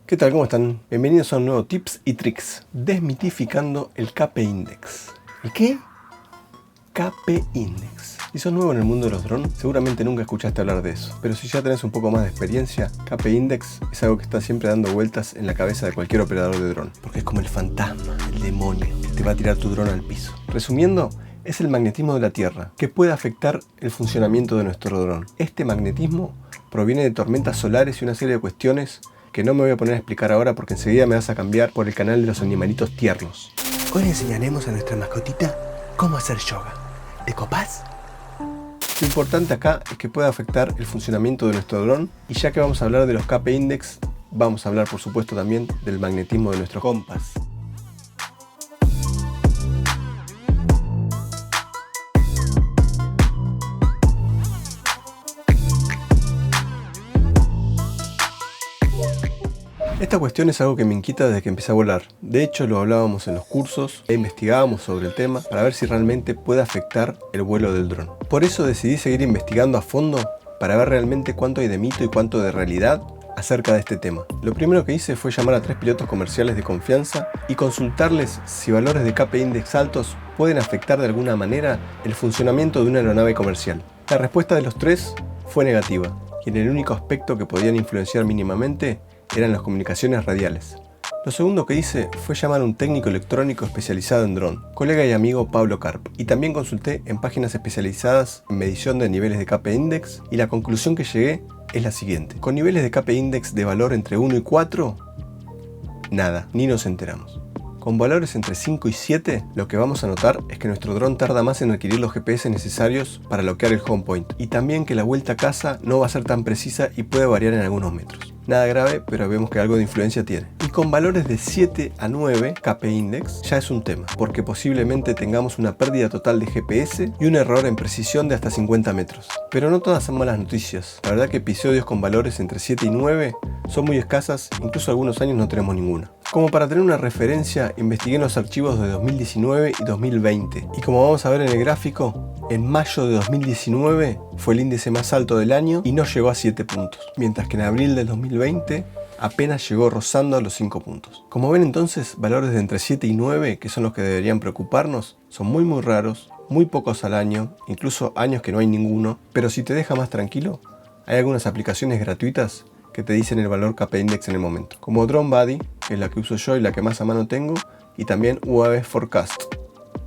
¿Qué tal? ¿Cómo están? Bienvenidos a un nuevo Tips y Tricks, desmitificando el KP Index. ¿El qué? KP Index. Si sos nuevo en el mundo de los drones, seguramente nunca escuchaste hablar de eso. Pero si ya tenés un poco más de experiencia, KP Index es algo que está siempre dando vueltas en la cabeza de cualquier operador de dron. Porque es como el fantasma, el demonio, que te va a tirar tu dron al piso. Resumiendo, es el magnetismo de la Tierra, que puede afectar el funcionamiento de nuestro dron. Este magnetismo proviene de tormentas solares y una serie de cuestiones que no me voy a poner a explicar ahora porque enseguida me vas a cambiar por el canal de los animalitos tiernos. Hoy le enseñaremos a nuestra mascotita cómo hacer yoga. ¿Te copás? Lo importante acá es que puede afectar el funcionamiento de nuestro dron, y ya que vamos a hablar de los KP Index, vamos a hablar por supuesto también del magnetismo de nuestro compás. Esta cuestión es algo que me inquieta desde que empecé a volar. De hecho, lo hablábamos en los cursos e investigábamos sobre el tema para ver si realmente puede afectar el vuelo del dron. Por eso decidí seguir investigando a fondo para ver realmente cuánto hay de mito y cuánto de realidad acerca de este tema. Lo primero que hice fue llamar a 3 pilotos comerciales de confianza y consultarles si valores de KP Index altos pueden afectar de alguna manera el funcionamiento de una aeronave comercial. La respuesta de los 3 fue negativa, y en el único aspecto que podían influenciar mínimamente eran las comunicaciones radiales. Lo segundo que hice fue llamar a un técnico electrónico especializado en dron, colega y amigo Pablo Karp, y también consulté en páginas especializadas en medición de niveles de KP Index, y la conclusión que llegué es la siguiente: con niveles de KP Index de valor entre 1 y 4, nada, ni nos enteramos. Con valores entre 5 y 7, lo que vamos a notar es que nuestro dron tarda más en adquirir los GPS necesarios para bloquear el home point, y también que la vuelta a casa no va a ser tan precisa y puede variar en algunos metros. Nada grave, pero vemos que algo de influencia tiene. Y con valores de 7 a 9 KP Index ya es un tema, porque posiblemente tengamos una pérdida total de GPS y un error en precisión de hasta 50 metros. Pero no todas son malas noticias. La verdad que episodios con valores entre 7 y 9 son muy escasas, incluso algunos años no tenemos ninguna. Como para tener una referencia, investigué en los archivos de 2019 y 2020. Y como vamos a ver en el gráfico, en mayo de 2019 fue el índice más alto del año y no llegó a 7 puntos. Mientras que en abril del 2020 apenas llegó rozando a los 5 puntos. Como ven entonces, valores de entre 7 y 9, que son los que deberían preocuparnos, son muy raros, muy pocos al año, incluso años que no hay ninguno. Pero si te deja más tranquilo, hay algunas aplicaciones gratuitas que te dicen el valor KP Index en el momento, como Drone Buddy, que es la que uso yo y la que más a mano tengo, y también UAV Forecast.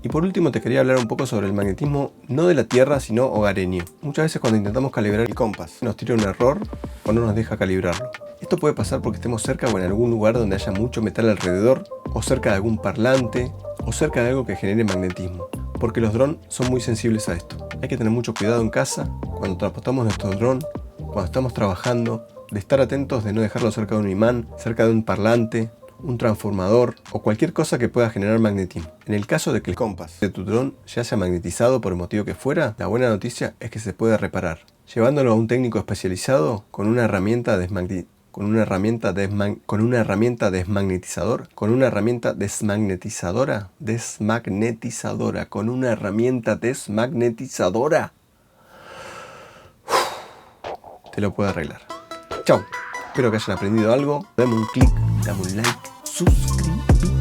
Y por último te quería hablar un poco sobre el magnetismo no de la Tierra sino hogareño. Muchas veces cuando intentamos calibrar el compás nos tira un error o no nos deja calibrarlo. Esto puede pasar porque estemos cerca o en algún lugar donde haya mucho metal alrededor, o cerca de algún parlante, o cerca de algo que genere magnetismo, porque los drones son muy sensibles a esto. Hay que tener mucho cuidado en casa, cuando transportamos nuestro dron, cuando estamos trabajando, de estar atentos de no dejarlo cerca de un imán, cerca de un parlante, un transformador o cualquier cosa que pueda generar magnetismo. En el caso de que el compás de tu dron ya sea magnetizado por el motivo que fuera, la buena noticia es que se puede reparar, llevándolo a un técnico especializado con una herramienta desmagnetizadora, te lo puede arreglar. Chau, espero que hayan aprendido algo. Dame un clic, dame un like, suscríbete.